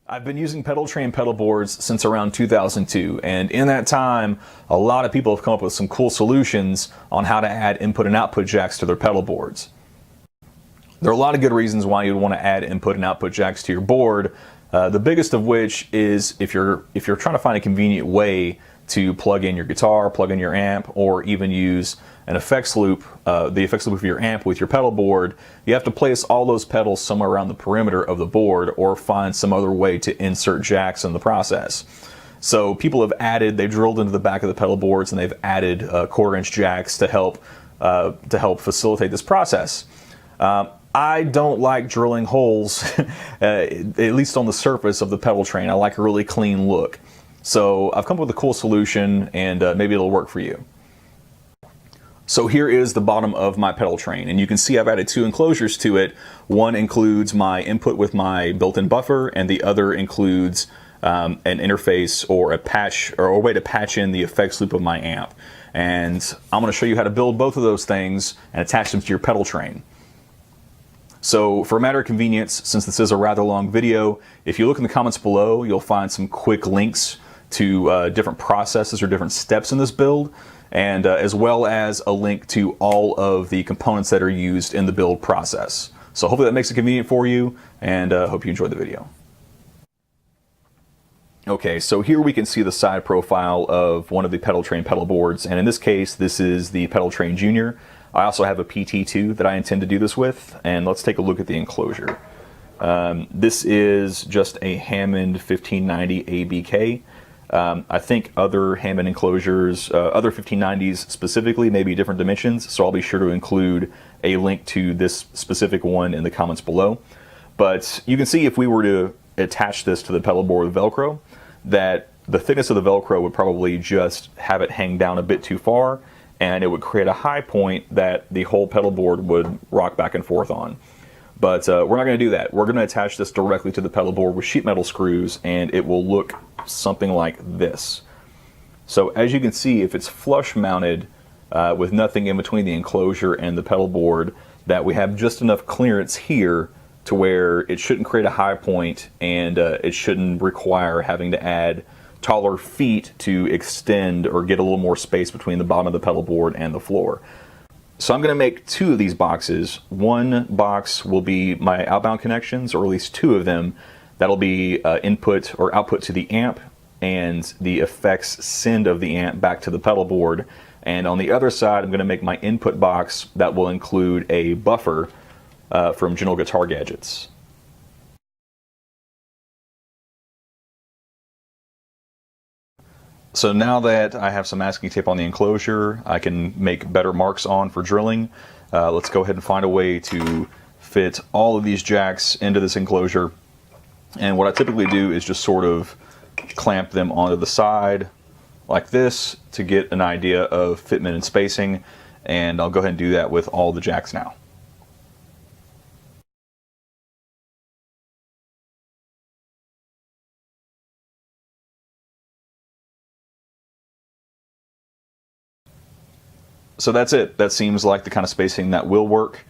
I've been using Pedaltrain pedal boards since around 2002, and in that time, a lot of people have come up with some cool solutions on how to add input and output jacks to their pedal boards. There are a lot of good reasons why you'd want to add input and output jacks to your board. The biggest of which is if you're trying to find a convenient way to plug in your guitar, plug in your amp, or even use an effects loop, the effects loop of your amp with your pedal board, you have to place all those pedals somewhere around the perimeter of the board or find some other way to insert jacks in the process. So people have they've drilled into the back of the pedal boards and they've added 1/4-inch jacks to help facilitate this process. I don't like drilling holes, at least on the surface of the Pedaltrain. I like a really clean look. So I've come up with a cool solution, and maybe it'll work for you. So here is the bottom of my Pedaltrain, and you can see I've added 2 enclosures to it. One includes my input with my built-in buffer, and the other includes an interface or a patch or a way to patch in the effects loop of my amp. And I'm going to show you how to build both of those things and attach them to your Pedaltrain. So for a matter of convenience, since this is a rather long video, if you look in the comments below, you'll find some quick links to different processes or different steps in this build, and as well as a link to all of the components that are used in the build process. So hopefully that makes it convenient for you, and hope you enjoyed the video. Okay, so here we can see the side profile of one of the Pedaltrain pedal boards, and in this case, this is the Pedaltrain Junior. I also have a PT2 that I intend to do this with, and let's take a look at the enclosure. This is just a Hammond 1590 ABK. I think other Hammond enclosures, other 1590s specifically, may be different dimensions, so I'll be sure to include a link to this specific one in the comments below. But you can see if we were to attach this to the pedal board with Velcro, that the thickness of the Velcro would probably just have it hang down a bit too far, and it would create a high point that the whole pedal board would rock back and forth on. But we're not going to do that. We're going to attach this directly to the pedal board with sheet metal screws, and it will look something like this. So as you can see, if it's flush mounted with nothing in between the enclosure and the pedal board, that we have just enough clearance here to where it shouldn't create a high point, and it shouldn't require having to add taller feet to extend or get a little more space between the bottom of the pedal board and the floor. So I'm going to make 2 of these boxes. One box will be my outbound connections, or at least 2 of them. That'll be input or output to the amp and the effects send of the amp back to the pedal board. And on the other side, I'm going to make my input box that will include a buffer from General Guitar Gadgets. So now that I have some masking tape on the enclosure, I can make better marks on for drilling. Let's go ahead and find a way to fit all of these jacks into this enclosure. And what I typically do is just sort of clamp them onto the side like this to get an idea of fitment and spacing. And I'll go ahead and do that with all the jacks now. So that's it. That seems like the kind of spacing that will work.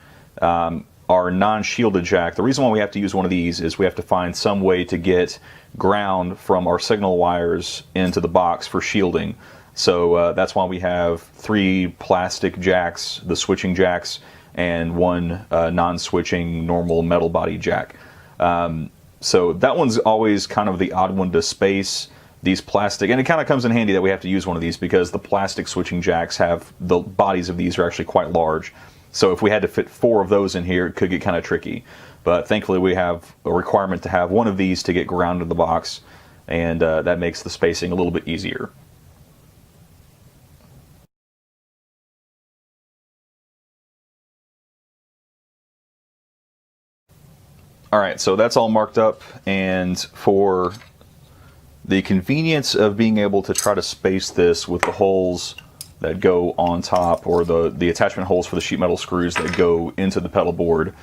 Our non-shielded jack, the reason why we have to use one of these is we have to find some way to get ground from our signal wires into the box for shielding. So that's why we have 3 plastic jacks, the switching jacks, and 1 non-switching normal metal body jack. So that one's always kind of the odd one to space. These plastic, and it kind of comes in handy that we have to use one of these because the plastic switching jacks have, the bodies of these are actually quite large. So if we had to fit 4 of those in here, it could get kind of tricky. But thankfully we have a requirement to have 1 of these to get ground in the box, and that makes the spacing a little bit easier. Alright, so that's all marked up, and for the convenience of being able to try to space this with the holes that go on top, or the attachment holes for the sheet metal screws that go into the pedal board,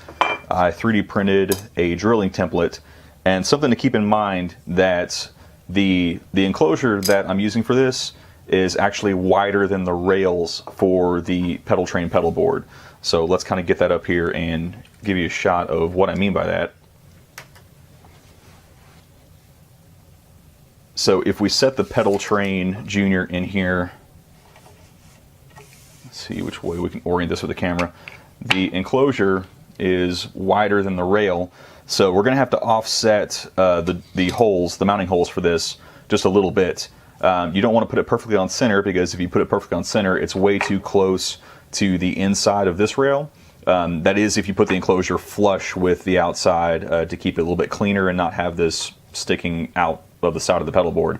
I 3D printed a drilling template. And something to keep in mind, that the enclosure that I'm using for this is actually wider than the rails for the Pedaltrain pedal board. So let's kind of get that up here and give you a shot of what I mean by that. So if we set the Pedaltrain Junior in here, let's see which way we can orient this with the camera. The enclosure is wider than the rail, so we're going to have to offset the holes, the mounting holes for this, just a little bit. You don't want to put it perfectly on center, because if you put it perfectly on center, it's way too close to the inside of this rail. That is, if you put the enclosure flush with the outside to keep it a little bit cleaner and not have this sticking out of the side of the pedal board.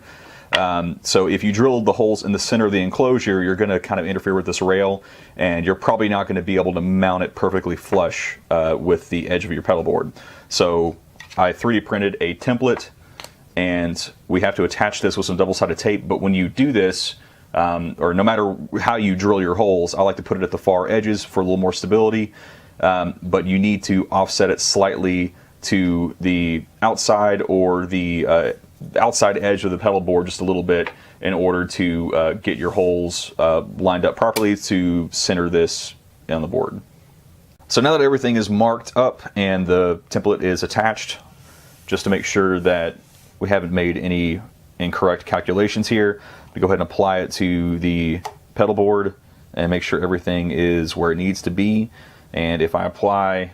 So if you drill the holes in the center of the enclosure, you're going to kind of interfere with this rail, and you're probably not going to be able to mount it perfectly flush with the edge of your pedal board. So I 3D printed a template, and we have to attach this with some double-sided tape. But when you do this, or no matter how you drill your holes, I like to put it at the far edges for a little more stability, but you need to offset it slightly to the outside or the outside edge of the pedal board just a little bit in order to get your holes lined up properly to center this on the board. So now that everything is marked up and the template is attached, just to make sure that we haven't made any incorrect calculations here, we go ahead and apply it to the pedal board and make sure everything is where it needs to be. And if I apply,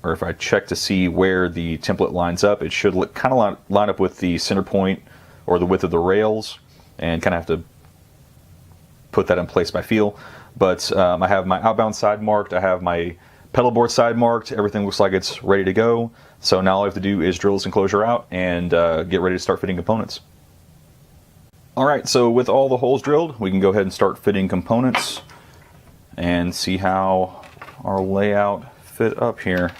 or if I check to see where the template lines up, it should kind of line up with the center point or the width of the rails, and kind of have to put that in place by feel. But I have my outbound side marked, I have my pedal board side marked, everything looks like it's ready to go. So now all I have to do is drill this enclosure out and get ready to start fitting components. Alright, so with all the holes drilled, we can go ahead and start fitting components and see how our layout fit up here.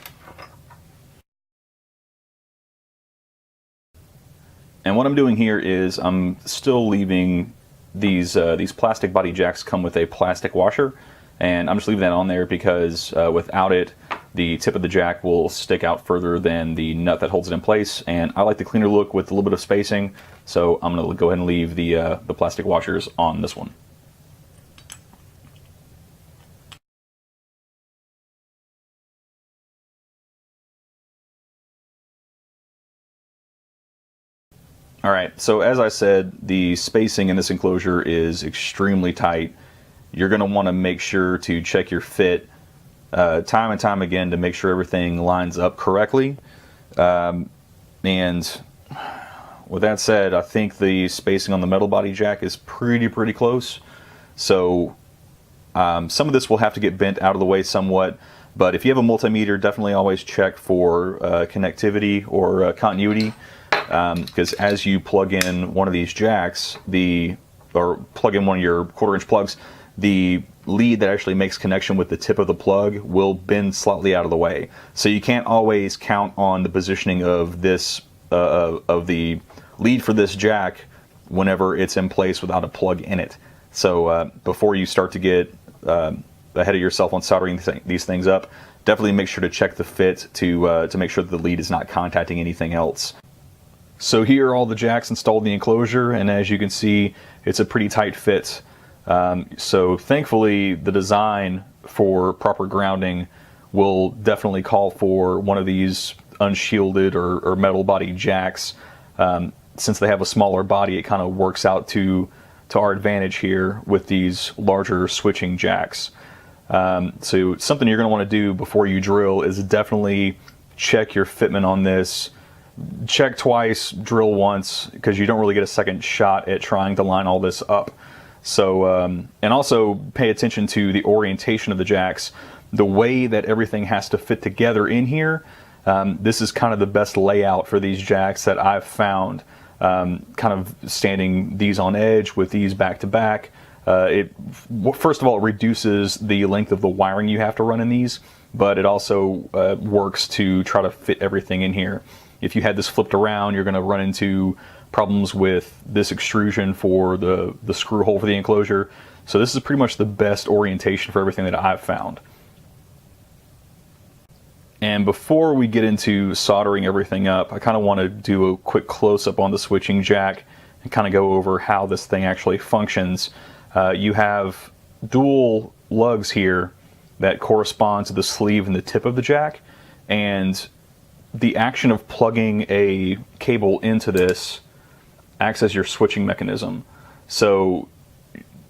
And what I'm doing here is I'm still leaving these plastic body jacks come with a plastic washer, and I'm just leaving that on there because without it, the tip of the jack will stick out further than the nut that holds it in place, and I like the cleaner look with a little bit of spacing, so I'm going to go ahead and leave the plastic washers on this one. Alright, so as I said, the spacing in this enclosure is extremely tight. You're going to want to make sure to check your fit time and time again to make sure everything lines up correctly. And with that said, I think the spacing on the metal body jack is pretty close. So some of this will have to get bent out of the way somewhat, but if you have a multimeter, definitely always check for connectivity or continuity. Because as you plug in one of these jacks, or plug in one of your 1/4 inch plugs, the lead that actually makes connection with the tip of the plug will bend slightly out of the way. So you can't always count on the positioning of this of the lead for this jack whenever it's in place without a plug in it. So before you start to get ahead of yourself on soldering these things up, definitely make sure to check the fit to make sure that the lead is not contacting anything else. So here are all the jacks installed in the enclosure, and as you can see, it's a pretty tight fit. So thankfully, the design for proper grounding will definitely call for one of these unshielded or metal body jacks. Since they have a smaller body, it kind of works out to our advantage here with these larger switching jacks. So something you're going to want to do before you drill is definitely check your fitment on this. Check twice, drill once, because you don't really get a second shot at trying to line all this up. So, and also pay attention to the orientation of the jacks. The way that everything has to fit together in here, this is kind of the best layout for these jacks that I've found. Kind of standing these on edge with these back to back. First of all, it reduces the length of the wiring you have to run in these, but it also works to try to fit everything in here. If you had this flipped around, you're going to run into problems with this extrusion for the screw hole for the enclosure. So this is pretty much the best orientation for everything that I've found. And before we get into soldering everything up, I kind of want to do a quick close-up on the switching jack and kind of go over how this thing actually functions. You have dual lugs here that correspond to the sleeve and the tip of the jack, and the action of plugging a cable into this acts as your switching mechanism. So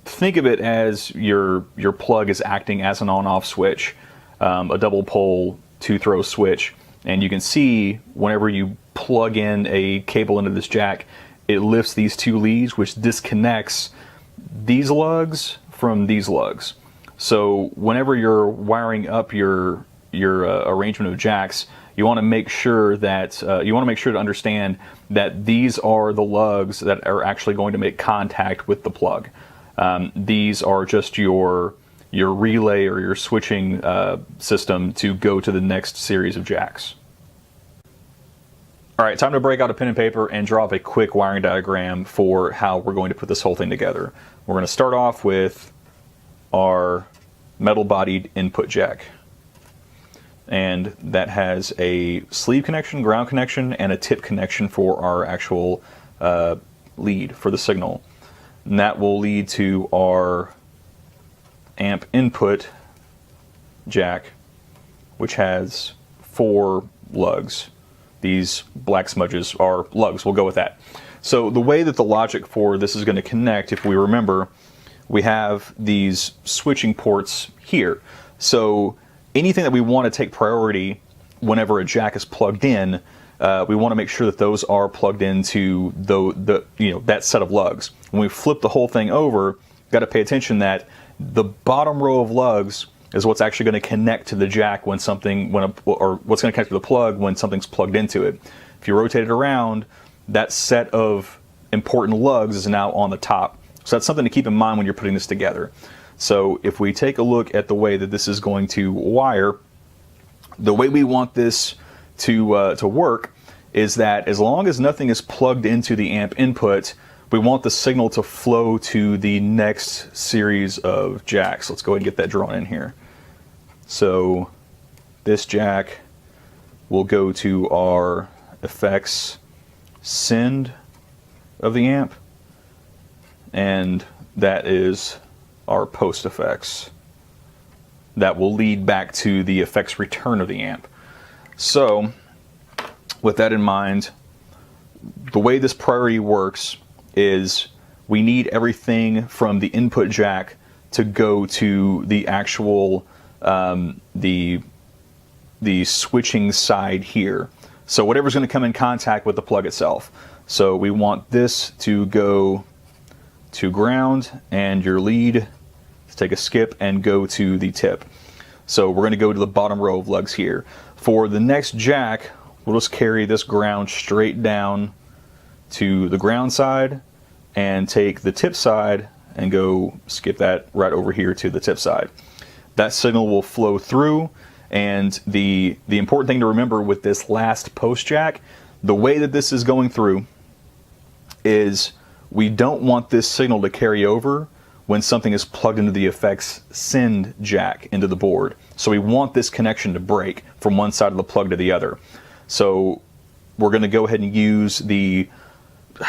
think of it as your plug is acting as an on-off switch, a double pole 2-throw switch. And you can see whenever you plug in a cable into this jack, it lifts these two leads, which disconnects these lugs from these lugs. So whenever you're wiring up your arrangement of jacks, you want to make sure that to understand that these are the lugs that are actually going to make contact with the plug. These are just your relay or your switching system to go to the next series of jacks. All right, time to break out a pen and paper and draw up a quick wiring diagram for how we're going to put this whole thing together. We're going to start off with our metal-bodied input jack. And that has a sleeve connection, ground connection, and a tip connection for our actual lead for the signal. And that will lead to our amp input jack, which has 4 lugs. These black smudges are lugs, we'll go with that. So the way that the logic for this is going to connect, if we remember, we have these switching ports here. So anything that we want to take priority whenever a jack is plugged in, we want to make sure that those are plugged into that set of lugs. When we flip the whole thing over, got to pay attention that the bottom row of lugs is what's actually going to connect to the jack or what's going to connect to the plug when something's plugged into it. If you rotate it around, that set of important lugs is now on the top. So that's something to keep in mind when you're putting this together. So if we take a look at the way that this is going to wire, the way we want this to work is that as long as nothing is plugged into the amp input, we want the signal to flow to the next series of jacks. Let's go ahead and get that drawn in here. So this jack will go to our effects send of the amp, and that is our post effects. That will lead back to the effects return of the amp. So with that in mind, the way this priority works is we need everything from the input jack to go to the actual the switching side here. So whatever's going to come in contact with the plug itself. So we want this to go to ground, and your lead to take a skip and go to the tip. So we're going to go to the bottom row of lugs here. For the next jack, we'll just carry this ground straight down to the ground side and take the tip side and go skip that right over here to the tip side. That signal will flow through, and the important thing to remember with this last post jack, the way that this is going through is we don't want this signal to carry over when something is plugged into the effects send jack into the board. So we want this connection to break from one side of the plug to the other. So we're going to go ahead and use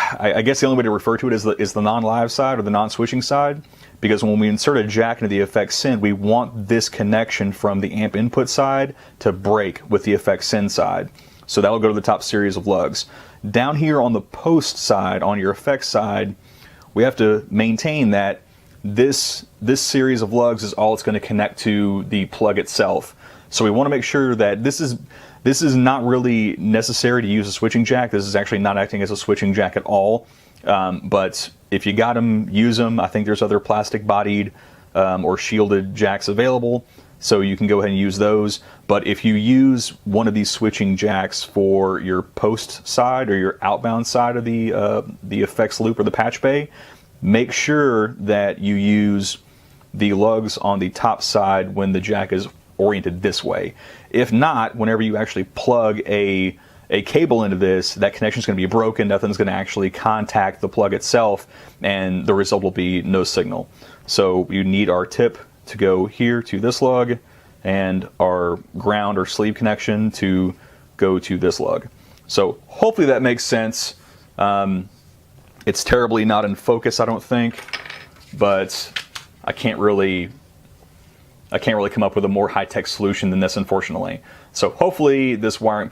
I guess the only way to refer to it is the non-live side or the non-switching side, because when we insert a jack into the effects send, we want this connection from the amp input side to break with the effects send side. So that'll go to the top series of lugs. Down here on the post side, on your effects side, we have to maintain that this series of lugs is all it's going to connect to the plug itself. So we want to make sure that this is not really necessary to use a switching jack. This is actually not acting as a switching jack at all. But if you got them, use them. I think there's other plastic bodied or shielded jacks available, so you can go ahead and use those. But if you use one of these switching jacks for your post side or your outbound side of the effects loop or the patch bay, make sure that you use the lugs on the top side when the jack is oriented this way. If not, whenever you actually plug a cable into this, that connection is going to be broken. Nothing's going to actually contact the plug itself, and the result will be no signal. So you need our tip to go here to this lug, and our ground or sleeve connection to go to this lug. So hopefully that makes sense. It's terribly not in focus, I don't think, but I can't really come up with a more high-tech solution than this, unfortunately. So hopefully this wiring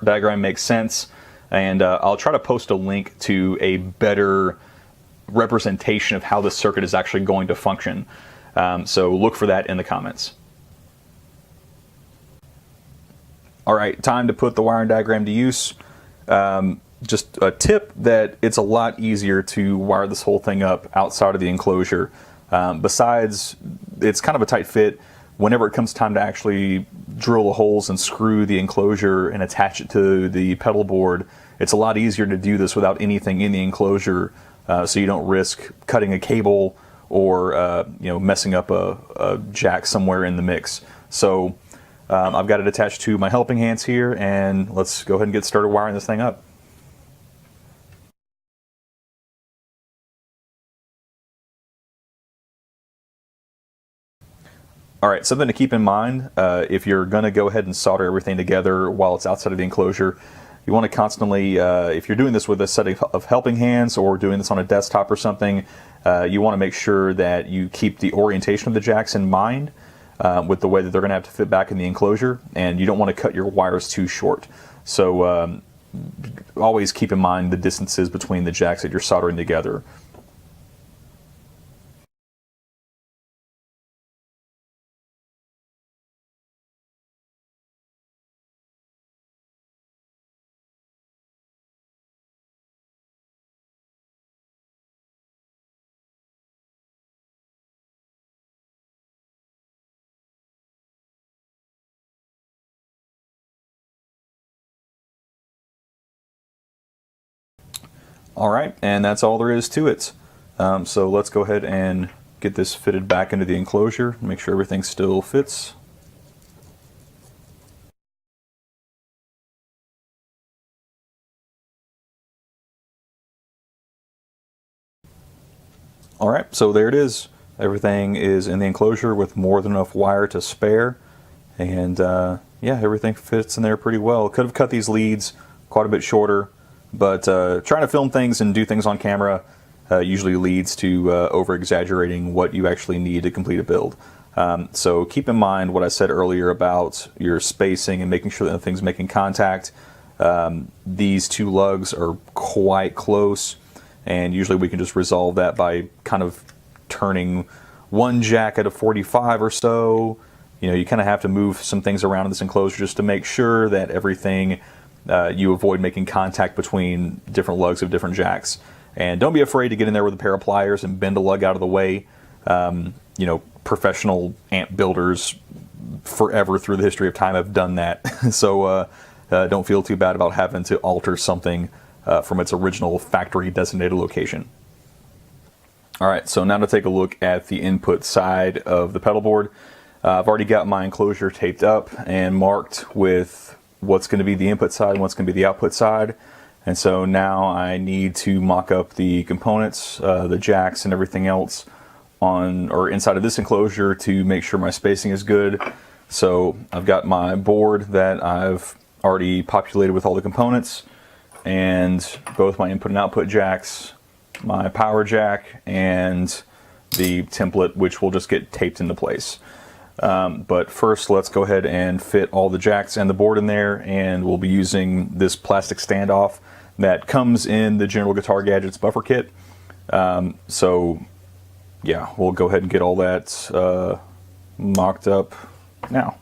diagram makes sense. And I'll try to post a link to a better representation of how this circuit is actually going to function. So look for that in the comments. All right, time to put the wiring diagram to use. Just a tip that it's a lot easier to wire this whole thing up outside of the enclosure. Besides, it's kind of a tight fit. Whenever it comes time to actually drill the holes and screw the enclosure and attach it to the pedal board, it's a lot easier to do this without anything in the enclosure, so you don't risk cutting a cable or messing up a jack somewhere in the mix. So I've got it attached to my helping hands here, and let's go ahead and get started wiring this thing up. All right, something to keep in mind, if you're going to go ahead and solder everything together while it's outside of the enclosure, you want to constantly, if you're doing this with a set of helping hands or doing this on a desktop or something, you want to make sure that you keep the orientation of the jacks in mind with the way that they're going to have to fit back in the enclosure, and you don't want to cut your wires too short. So always keep in mind the distances between the jacks that you're soldering together. All right, and that's all there is to it. So let's go ahead and get this fitted back into the enclosure, make sure everything still fits. All right, so there it is. Everything is in the enclosure with more than enough wire to spare, and yeah, everything fits in there pretty well. Could have cut these leads quite a bit shorter, but trying to film things and do things on camera usually leads to over-exaggerating what you actually need to complete a build. So keep in mind what I said earlier about your spacing and making sure that things making contact. These two lugs are quite close, and usually we can just resolve that by kind of turning one jack at a 45 or so. You know, you kind of have to move some things around in this enclosure just to make sure that everything you avoid making contact between different lugs of different jacks. And don't be afraid to get in there with a pair of pliers and bend a lug out of the way. You know, professional amp builders forever through the history of time have done that. So don't feel too bad about having to alter something from its original factory designated location. All right, so now to take a look at the input side of the pedal board. I've already got my enclosure taped up and marked with what's going to be the input side and what's going to be the output side. And so now I need to mock up the components, the jacks and everything else on or inside of this enclosure to make sure my spacing is good. So I've got my board that I've already populated with all the components, and both my input and output jacks, my power jack, and the template, which will just get taped into place. But first, let's go ahead and fit all the jacks and the board in there, and we'll be using this plastic standoff that comes in the General Guitar Gadgets buffer kit. So yeah, we'll go ahead and get all that mocked up now.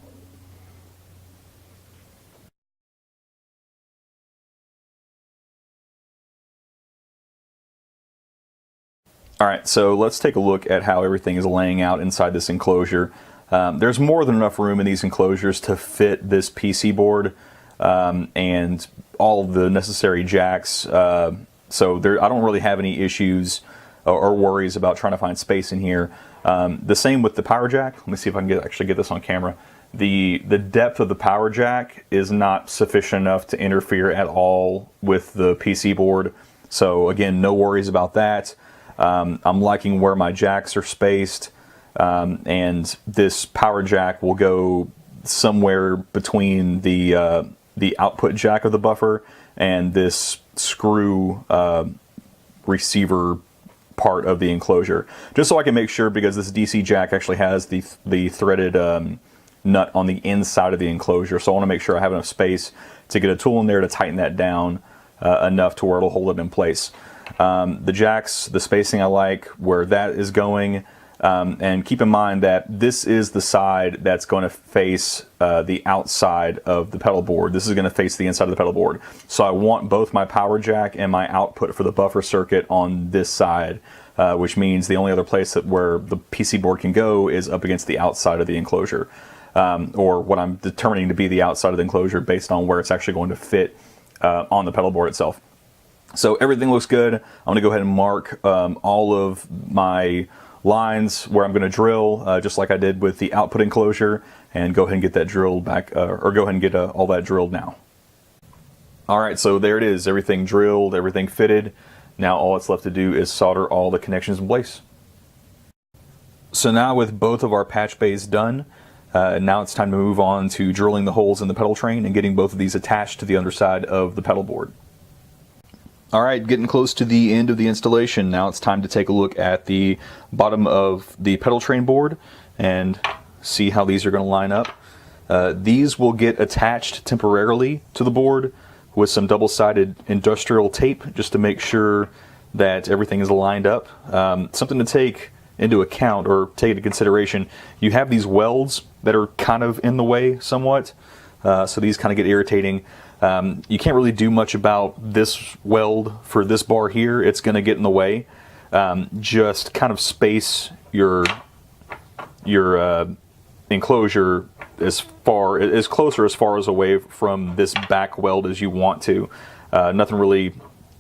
All right, so let's take a look at how everything is laying out inside this enclosure. There's more than enough room in these enclosures to fit this PC board and all of the necessary jacks. So I don't really have any issues or worries about trying to find space in here. The same with the power jack. Let me see if I can actually get this on camera. The depth of the power jack is not sufficient enough to interfere at all with the PC board. So again, no worries about that. I'm liking where my jacks are spaced. And this power jack will go somewhere between the output jack of the buffer and this screw receiver part of the enclosure. Just so I can make sure, because this DC jack actually has the threaded nut on the inside of the enclosure, so I want to make sure I have enough space to get a tool in there to tighten that down enough to where it'll hold it in place. The jacks, the spacing I like where that is going, and keep in mind that this is the side that's going to face the outside of the pedal board. This is going to face the inside of the pedal board. So I want both my power jack and my output for the buffer circuit on this side, which means the only other place where the PC board can go is up against the outside of the enclosure, or what I'm determining to be the outside of the enclosure based on where it's actually going to fit on the pedal board itself. So everything looks good. I'm going to go ahead and mark all of my lines where I'm going to drill, just like I did with the output enclosure, and go ahead and get that drilled back, or go ahead and get all that drilled now. Alright, so there it is. Everything drilled, everything fitted. Now all it's left to do is solder all the connections in place. So now with both of our patch bays done, now it's time to move on to drilling the holes in the Pedaltrain and getting both of these attached to the underside of the pedal board. Alright, getting close to the end of the installation. Now it's time to take a look at the bottom of the Pedaltrain board and see how these are going to line up. These will get attached temporarily to the board with some double-sided industrial tape just to make sure that everything is lined up. Something to take into account or take into consideration, you have these welds that are kind of in the way somewhat, so these kind of get irritating. You can't really do much about this weld for this bar here. It's going to get in the way. Just kind of space your enclosure as closer as far as away from this back weld as you want to. Nothing really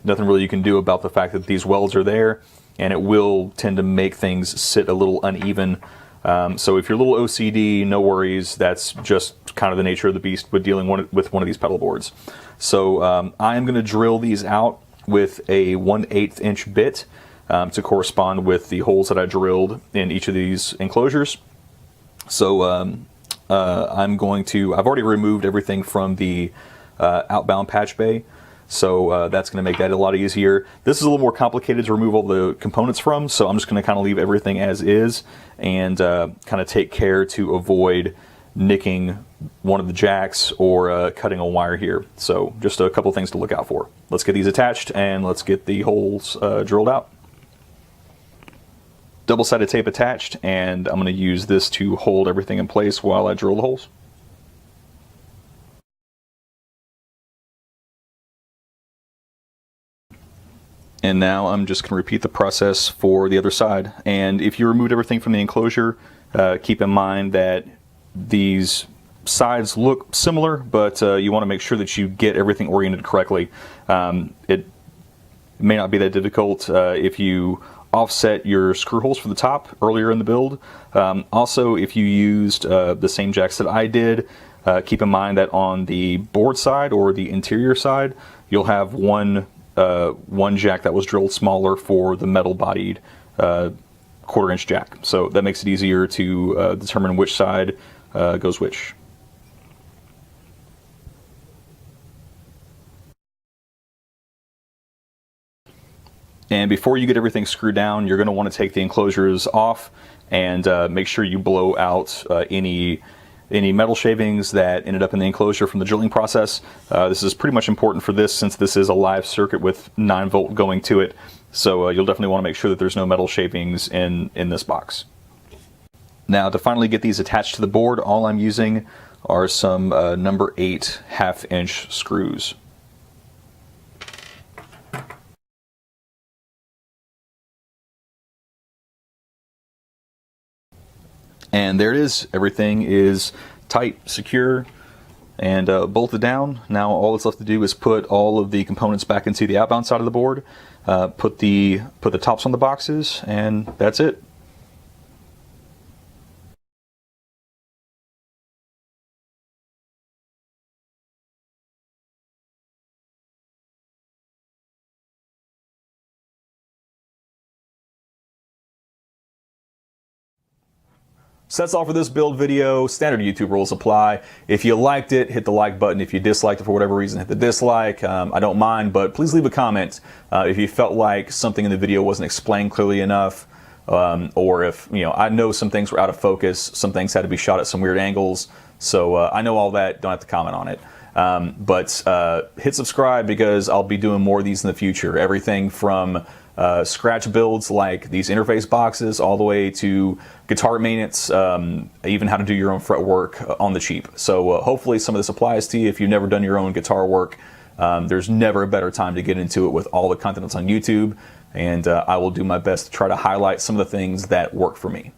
you can do about the fact that these welds are there, and it will tend to make things sit a little uneven. So if you're a little OCD, no worries. That's just kind of the nature of the beast with dealing with one of these pedal boards. So I am going to drill these out with a 1/8 inch bit to correspond with the holes that I drilled in each of these enclosures. So I've already removed everything from the outbound patch bay. So that's going to make that a lot easier. This is a little more complicated to remove all the components from, so I'm just going to kind of leave everything as is and kind of take care to avoid nicking one of the jacks or cutting a wire here. So just a couple things to look out for. Let's get these attached and let's get the holes drilled out. Double-sided tape attached, and I'm going to use this to hold everything in place while I drill the holes. And now I'm just going to repeat the process for the other side. And if you removed everything from the enclosure, keep in mind that these sides look similar, but you want to make sure that you get everything oriented correctly. It may not be that difficult if you offset your screw holes for the top earlier in the build. Also, if you used the same jacks that I did, keep in mind that on the board side or the interior side, you'll have one jack that was drilled smaller for the metal bodied 1/4 inch jack. So that makes it easier to determine which side goes which. And before you get everything screwed down, you're going to want to take the enclosures off and make sure you blow out any metal shavings that ended up in the enclosure from the drilling process. This is pretty much important for this since this is a live circuit with 9-volt going to it. So you'll definitely want to make sure that there's no metal shavings in this box. Now to finally get these attached to the board, all I'm using are some number 8 1/2 inch screws. And there it is. Everything is tight, secure, and bolted down. Now all that's left to do is put all of the components back into the outbound side of the board, put the tops on the boxes, and that's it. So that's all for this build video. Standard YouTube rules apply. If you liked it, hit the like button. If you disliked it for whatever reason, hit the dislike. I don't mind, but please leave a comment if you felt like something in the video wasn't explained clearly enough, or if, I know some things were out of focus, some things had to be shot at some weird angles. So I know all that, don't have to comment on it. But hit subscribe because I'll be doing more of these in the future. Everything from scratch builds like these interface boxes all the way to guitar maintenance, even how to do your own fretwork on the cheap. So hopefully some of this applies to you if you've never done your own guitar work. There's never a better time to get into it with all the content that's on YouTube, and I will do my best to try to highlight some of the things that work for me.